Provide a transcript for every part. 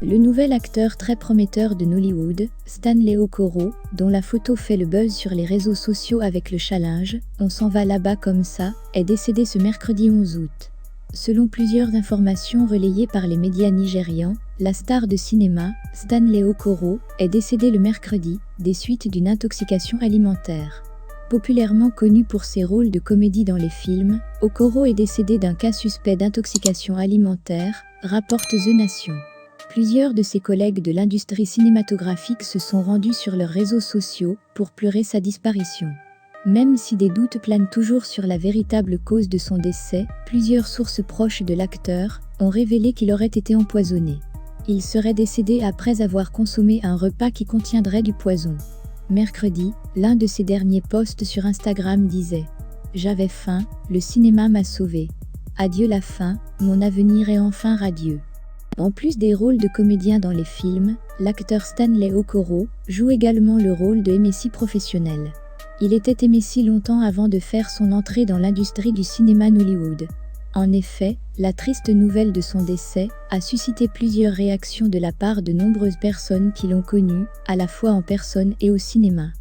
Le nouvel acteur très prometteur de Nollywood, Stanley Okoro, dont la photo fait le buzz sur les réseaux sociaux avec le challenge « On s'en va là-bas comme ça », est décédé ce mercredi 11 août. Selon plusieurs informations relayées par les médias nigérians, la star de cinéma, Stanley Okoro, est décédé le mercredi, des suites d'une intoxication alimentaire. Populairement connu pour ses rôles de comédie dans les films, Okoro est décédé d'un cas suspect d'intoxication alimentaire, rapporte The Nation. Plusieurs de ses collègues de l'industrie cinématographique se sont rendus sur leurs réseaux sociaux pour pleurer sa disparition. Même si des doutes planent toujours sur la véritable cause de son décès, plusieurs sources proches de l'acteur ont révélé qu'il aurait été empoisonné. Il serait décédé après avoir consommé un repas qui contiendrait du poison. Mercredi, l'un de ses derniers posts sur Instagram disait « J'avais faim, le cinéma m'a sauvé. Adieu la faim, mon avenir est enfin radieux ». En plus des rôles de comédien dans les films, l'acteur Stanley Okoro joue également le rôle de Messi professionnel. Il était Messi longtemps avant de faire son entrée dans l'industrie du cinéma Nollywood. En effet, la triste nouvelle de son décès a suscité plusieurs réactions de la part de nombreuses personnes qui l'ont connu, à la fois en personne et au cinéma.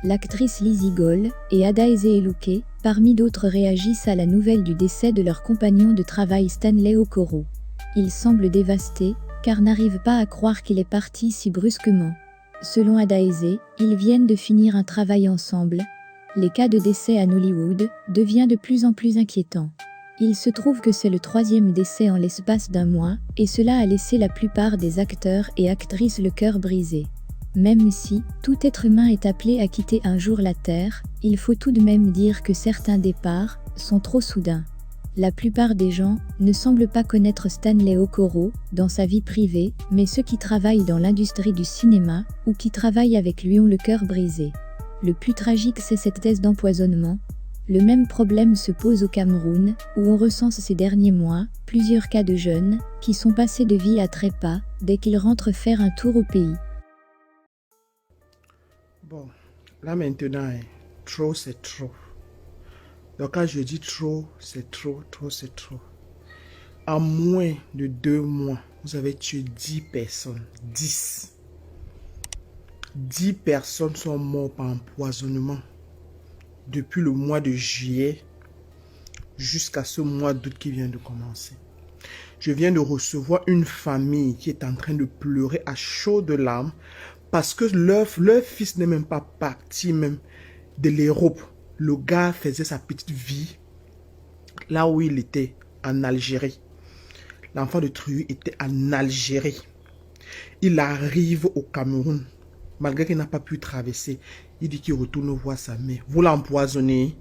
L'actrice Lizzie Gold et Adaeze Eluke, parmi d'autres, réagissent à la nouvelle du décès de leur compagnon de travail Stanley Okoro. Il semble dévasté, car n'arrive pas à croire qu'il est parti si brusquement. Selon Adaeze, ils viennent de finir un travail ensemble. Les cas de décès à Nollywood deviennent de plus en plus inquiétants. Il se trouve que c'est le 3e décès en l'espace d'un mois, et cela a laissé la plupart des acteurs et actrices le cœur brisé. Même si tout être humain est appelé à quitter un jour la Terre, il faut tout de même dire que certains départs sont trop soudains. La plupart des gens ne semblent pas connaître Stanley Okoro dans sa vie privée, mais ceux qui travaillent dans l'industrie du cinéma ou qui travaillent avec lui ont le cœur brisé. Le plus tragique, c'est cette thèse d'empoisonnement. Le même problème se pose au Cameroun, où on recense ces derniers mois plusieurs cas de jeunes qui sont passés de vie à trépas dès qu'ils rentrent faire un tour au pays. Bon, là maintenant, trop c'est trop. Donc quand je dis trop, c'est trop, trop c'est trop. En moins de 2 mois, vous avez tué 10 personnes. 10. 10 personnes sont mortes par empoisonnement. Depuis le mois de juillet jusqu'à ce mois d'août qui vient de commencer. Je viens de recevoir une famille qui est en train de pleurer à chaudes larmes parce que leur fils n'est même pas parti même de l'Europe. Le gars faisait sa petite vie là où il était, en Algérie. L'enfant de Triu était en Algérie. Il arrive au Cameroun. Malgré qu'il n'a pas pu traverser, il dit qu'il retourne voir sa mère. Vous l'empoisonnez?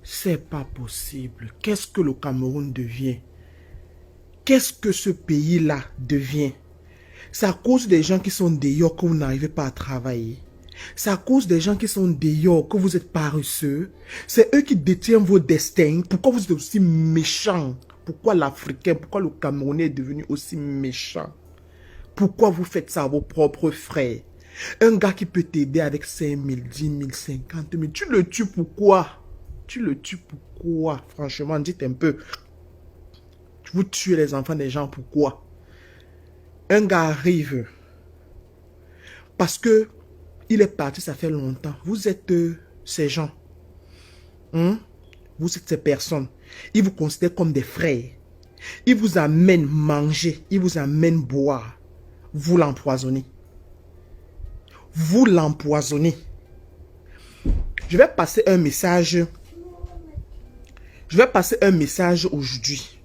C'est pas possible. Qu'est-ce que le Cameroun devient? Qu'est-ce que ce pays-là devient? C'est à cause des gens qui sont dehors que vous n'arrivez pas à travailler. C'est à cause des gens qui sont dehors que vous êtes paresseux. C'est eux qui détiennent vos destins. Pourquoi vous êtes aussi méchants? Pourquoi l'Africain, pourquoi le Camerounais est devenu aussi méchant? Pourquoi vous faites ça à vos propres frères? Un gars qui peut t'aider avec 5 000, 10 000, 50 000, tu le tues pourquoi? Tu le tues pourquoi? Franchement, dites un peu. Vous tuez les enfants des gens pourquoi? Un gars arrive parce que il est parti, ça fait longtemps. Vous êtes ces gens. Vous êtes ces personnes. Ils vous considèrent comme des frères. Ils vous amènent manger. Ils vous amènent boire. Vous l'empoisonnez. Vous l'empoisonnez. Je vais passer un message. Je vais passer un message aujourd'hui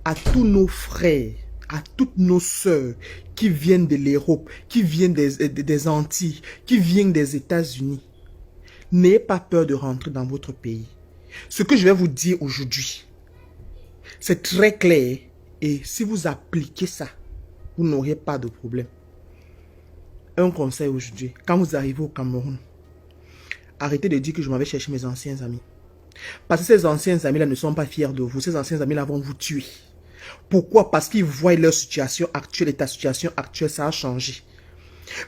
à tous nos frères, à toutes nos sœurs qui viennent de l'Europe, qui viennent des Antilles, qui viennent des États-Unis. N'ayez pas peur de rentrer dans votre pays. Ce que je vais vous dire aujourd'hui, c'est très clair. Et si vous appliquez ça, vous n'aurez pas de problème. Un conseil aujourd'hui, quand vous arrivez au Cameroun, arrêtez de dire que je m'avais cherché mes anciens amis. Parce que ces anciens amis-là ne sont pas fiers de vous. Ces anciens amis-là vont vous tuer. Pourquoi? Parce qu'ils voient leur situation actuelle et ta situation actuelle, ça a changé.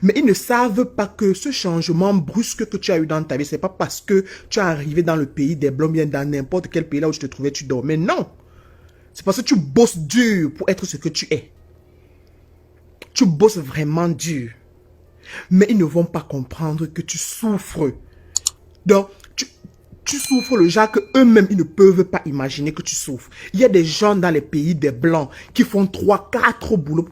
Mais ils ne savent pas que ce changement brusque que tu as eu dans ta vie, c'est pas parce que tu es arrivé dans le pays des Blancs, bien dans n'importe quel pays là où tu te trouvais, tu dormais. Non. C'est parce que tu bosses dur pour être ce que tu es. Tu bosses vraiment dur. Mais ils ne vont pas comprendre que tu souffres. Donc, tu souffres le genre que eux-mêmes ils ne peuvent pas imaginer que tu souffres. Il y a des gens dans les pays des Blancs qui font 3, 4 boulots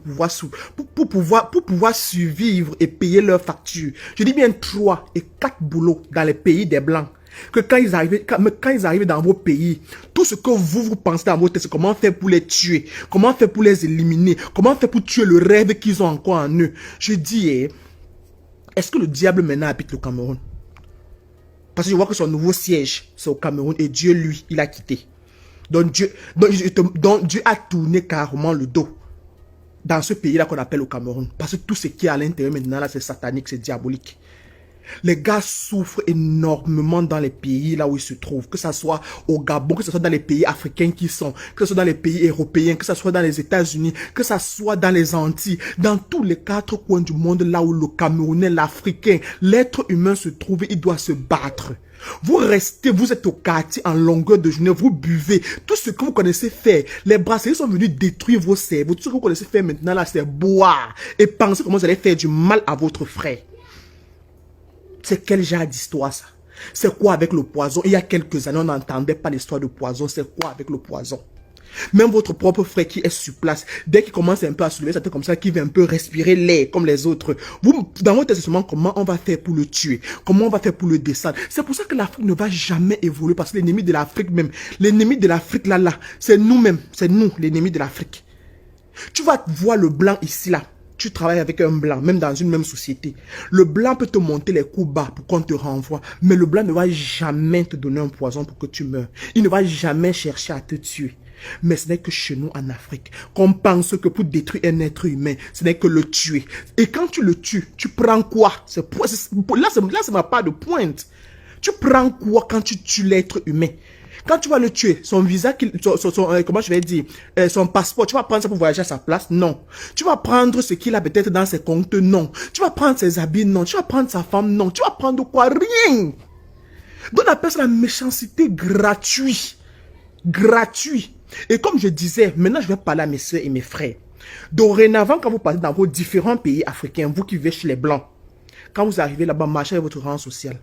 pour pouvoir survivre et payer leurs factures. Je dis bien 3 et 4 boulots dans les pays des Blancs. Que quand ils arrivent dans vos pays, tout ce que vous pensez dans vos têtes, c'est comment faire pour les tuer, comment faire pour les éliminer, comment faire pour tuer le rêve qu'ils ont encore en eux. Je dis, est-ce que le diable maintenant habite le Cameroun? Parce que je vois que son nouveau siège, c'est au Cameroun. Et Dieu, lui, il a quitté. Donc Dieu a tourné carrément le dos dans ce pays-là qu'on appelle le Cameroun. Parce que tout ce qui est à l'intérieur maintenant, là, c'est satanique, c'est diabolique. Les gars souffrent énormément dans les pays là où ils se trouvent. Que ce soit au Gabon, que ce soit dans les pays africains qui sont, que ce soit dans les pays européens, que ce soit dans les États-Unis, que ce soit dans les Antilles. Dans tous les 4 coins du monde là où le Camerounais, l'Africain, l'être humain se trouve, il doit se battre. Vous restez, vous êtes au quartier en longueur de journée, vous buvez. Tout ce que vous connaissez faire, les bracelets sont venus détruire vos cerveaux. Tout ce que vous connaissez faire maintenant là, c'est boire et penser comment vous allez faire du mal à votre frère. C'est quel genre d'histoire ça? C'est quoi avec le poison? Il y a quelques années, on n'entendait pas l'histoire de poison. C'est quoi avec le poison? Même votre propre frère qui est sur place, dès qu'il commence un peu à soulever sa tête comme ça, qui veut un peu respirer l'air comme les autres, vous, dans votre tête, c'est seulement comment on va faire pour le tuer, comment on va faire pour le descendre. C'est pour ça que l'Afrique ne va jamais évoluer, parce que l'ennemi de l'Afrique même, l'ennemi de l'Afrique là, c'est nous-mêmes, c'est nous, l'ennemi de l'Afrique. Tu vas voir le blanc ici là. Tu travailles avec un blanc, même dans une même société. Le blanc peut te monter les coups bas pour qu'on te renvoie. Mais le blanc ne va jamais te donner un poison pour que tu meurs. Il ne va jamais chercher à te tuer. Mais ce n'est que chez nous en Afrique qu'on pense que pour détruire un être humain, ce n'est que le tuer. Et quand tu le tues, tu prends quoi? Là, c'est ma part de pointe. Tu prends quoi quand tu tues l'être humain? Quand tu vas le tuer, son visa, comment je vais dire, son passeport, tu vas prendre ça pour voyager à sa place? Non. Tu vas prendre ce qu'il a peut-être dans ses comptes? Non. Tu vas prendre ses habits? Non. Tu vas prendre sa femme? Non. Tu vas prendre quoi? Rien. Donc on appelle ça la méchanceté gratuite. Gratuit. Et comme je disais, maintenant je vais parler à mes soeurs et mes frères. Dorénavant, quand vous partez dans vos différents pays africains, vous qui vivez chez les Blancs, quand vous arrivez là-bas, marchez avec votre rang social.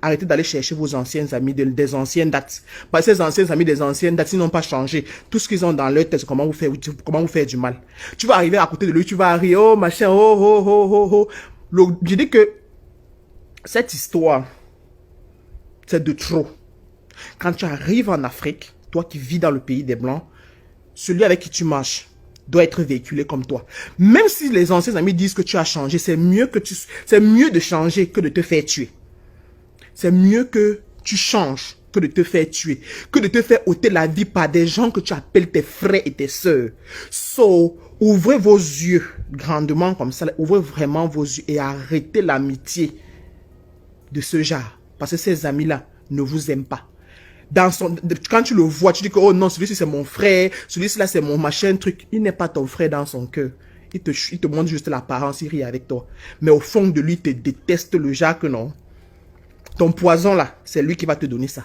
Arrêtez d'aller chercher vos anciens amis des anciennes dates. Parce que ces anciens amis des anciennes dates, ils n'ont pas changé. Tout ce qu'ils ont dans leur tête, c'est comment vous faire du mal. Tu vas arriver à côté de lui, tu vas rire, oh machin, oh, oh, oh, oh, oh. Je dis que cette histoire, c'est de trop. Quand tu arrives en Afrique, toi qui vis dans le pays des Blancs, celui avec qui tu marches doit être véhiculé comme toi. Même si les anciens amis disent que tu as changé, c'est mieux de changer que de te faire tuer. C'est mieux que tu changes que de te faire tuer, que de te faire ôter la vie par des gens que tu appelles tes frères et tes sœurs. So, ouvrez vos yeux grandement comme ça, ouvrez vraiment vos yeux et arrêtez l'amitié de ce genre. Parce que ces amis-là ne vous aiment pas. Quand tu le vois, tu dis que oh non, celui-ci c'est mon frère, celui-ci là c'est mon machin, truc. Il n'est pas ton frère dans son cœur. Il te montre juste l'apparence, il rit avec toi. Mais au fond de lui, il te déteste le genre que non. Ton poison là, c'est lui qui va te donner ça.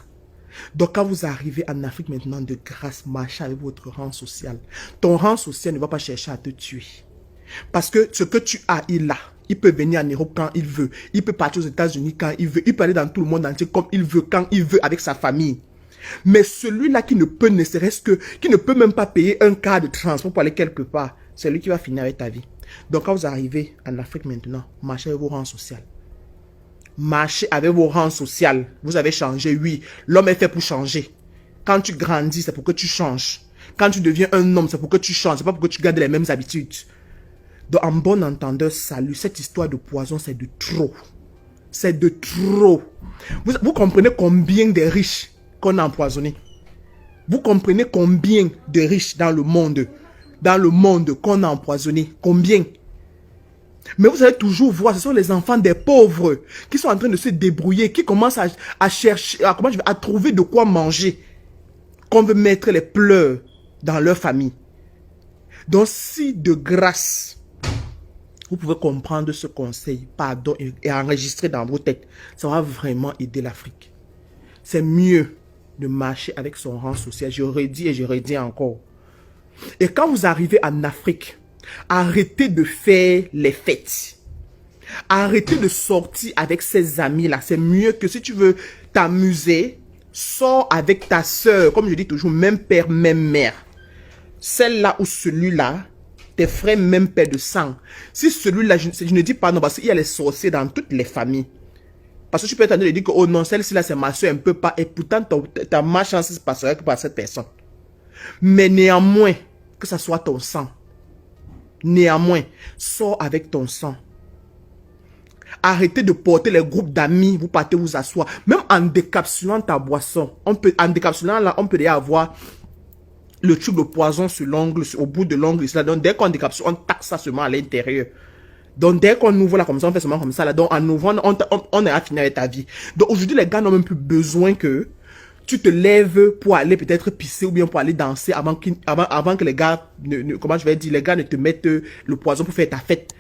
Donc quand vous arrivez en Afrique maintenant, de grâce, marchez avec votre rang social. Ton rang social ne va pas chercher à te tuer. Parce que ce que tu as, il l'a. Il peut venir en Europe quand il veut. Il peut partir aux États-Unis quand il veut. Il peut aller dans tout le monde entier comme il veut, quand il veut, avec sa famille. Mais celui-là qui ne peut ne serait-ce que, qui ne peut même pas payer un quart de transport pour aller quelque part, c'est lui qui va finir avec ta vie. Donc quand vous arrivez en Afrique maintenant, marchez avec vos rangs sociaux. Marchez avec vos rangs sociaux. Vous avez changé, oui. L'homme est fait pour changer. Quand tu grandis, c'est pour que tu changes. Quand tu deviens un homme, c'est pour que tu changes. C'est pas pour que tu gardes les mêmes habitudes. Donc, en bon entendeur, salut. Cette histoire de poison, c'est de trop. C'est de trop. Vous comprenez combien de riches qu'on a empoisonnés? Vous comprenez combien de riches dans le monde qu'on a empoisonnés? Combien? Mais vous allez toujours voir, ce sont les enfants des pauvres qui sont en train de se débrouiller, qui commencent à chercher, à trouver de quoi manger, qu'on veut mettre les pleurs dans leur famille. Donc si de grâce, vous pouvez comprendre ce conseil, pardon, et enregistrer dans vos têtes, ça va vraiment aider l'Afrique. C'est mieux de marcher avec son rang social. Je redis et je redis encore. Et quand vous arrivez en Afrique, Arrêtez de faire les fêtes. Arrêtez de sortir avec ses amis là. C'est mieux que si tu veux t'amuser, sors avec ta soeur. Comme je dis toujours, même père, même mère. Celle-là ou celui-là, tes frères, même père de sang. Si celui-là, je ne dis pas non, parce qu'il y a les sorciers dans toutes les familles. Parce que tu peux t'entendre dire que, oh non, celle-ci là, c'est ma soeur, elle ne peut pas. Et pourtant, ta malchance se passerait que par cette personne. Mais néanmoins, que ça soit ton sang. Néanmoins, sors avec ton sang. Arrêtez de porter les groupes d'amis, vous partez vous asseoir. Même en décapsulant ta boisson, en décapsulant là, on peut déjà avoir le tube de poison sur l'ongle, au bout de l'ongle. Donc dès qu'on décapsule, on taxe ça seulement à l'intérieur. Donc dès qu'on ouvre là comme ça, on fait seulement comme ça là. Donc en ouvrant, on est fini avec ta vie. Donc aujourd'hui, les gars n'ont même plus besoin que tu te lèves pour aller peut-être pisser ou bien pour aller danser avant que les gars, comment je vais dire, les gars ne te mettent le poison pour faire ta fête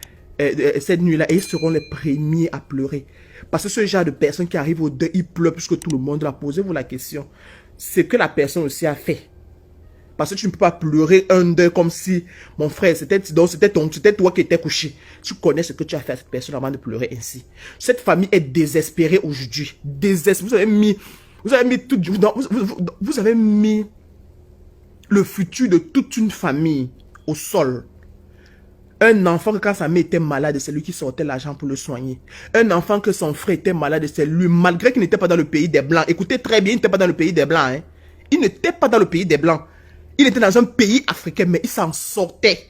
cette nuit-là. Et ils seront les premiers à pleurer. Parce que ce genre de personnes qui arrivent au deuil, ils pleurent puisque tout le monde l'a posé. Posez-vous la question. C'est que la personne aussi a fait. Parce que tu ne peux pas pleurer un deuil comme si, mon frère, c'était toi qui étais couché. Tu connais ce que tu as fait à cette personne avant de pleurer ainsi. Cette famille est désespérée aujourd'hui. Désespérée. Vous avez mis le futur de toute une famille au sol. Un enfant que quand sa mère était malade, c'est lui qui sortait l'argent pour le soigner. Un enfant que son frère était malade, c'est lui, malgré qu'il n'était pas dans le pays des Blancs. Écoutez très bien, il n'était pas dans le pays des Blancs. Hein. Il n'était pas dans le pays des Blancs. Il était dans un pays africain, mais il s'en sortait.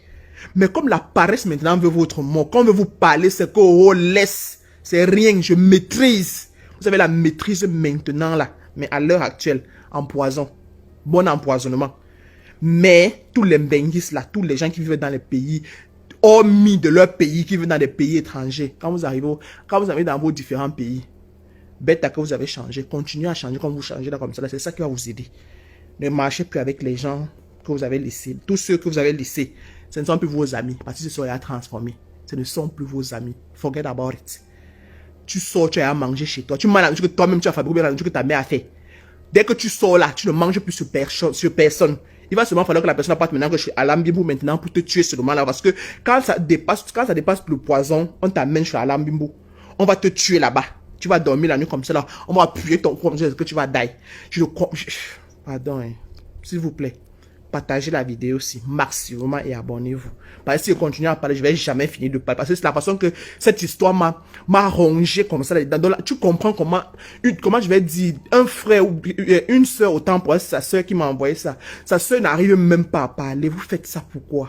Mais comme la paresse maintenant veut votre mot, quand on veut vous parler, c'est que oh, laisse, c'est rien, je maîtrise. Vous avez la maîtrise maintenant là, mais à l'heure actuelle, empoison. Bon empoisonnement. Mais tous les Mbenguis là, tous les gens qui vivent dans les pays, hormis de leur pays, qui vivent dans des pays étrangers, quand vous arrivez dans vos différents pays, bête à que vous avez changé, continuez à changer comme vous changez là comme ça, c'est ça qui va vous aider. Ne marchez plus avec les gens que vous avez laissés. Tous ceux que vous avez laissés, ce ne sont plus vos amis. Parce que ce sont à transformer. Ce ne sont plus vos amis. Forget about it. Tu sors, tu as à manger chez toi. Tu manges la nourriture que toi-même tu as fabriqué, la nourriture que ta mère a fait. Dès que tu sors là, tu ne manges plus sur personne. Il va seulement falloir que la personne parte maintenant que je suis à Lambimbo maintenant pour te tuer seulement là. Parce que quand ça dépasse le poison, on t'amène chez Lambimbo. On va te tuer là-bas. Tu vas dormir la nuit comme ça là. On va appuyer ton corps que tu vas die. Pardon, hein. S'il vous plaît, partagez la vidéo aussi, maximum et abonnez-vous. Parce que si je continue à parler, je vais jamais finir de parler. Parce que c'est la façon que cette histoire m'a rongé comme ça. Tu comprends comment je vais dire, un frère ou une soeur autant pour sa soeur qui m'a envoyé ça. Sa soeur n'arrive même pas à parler. Vous faites ça pourquoi?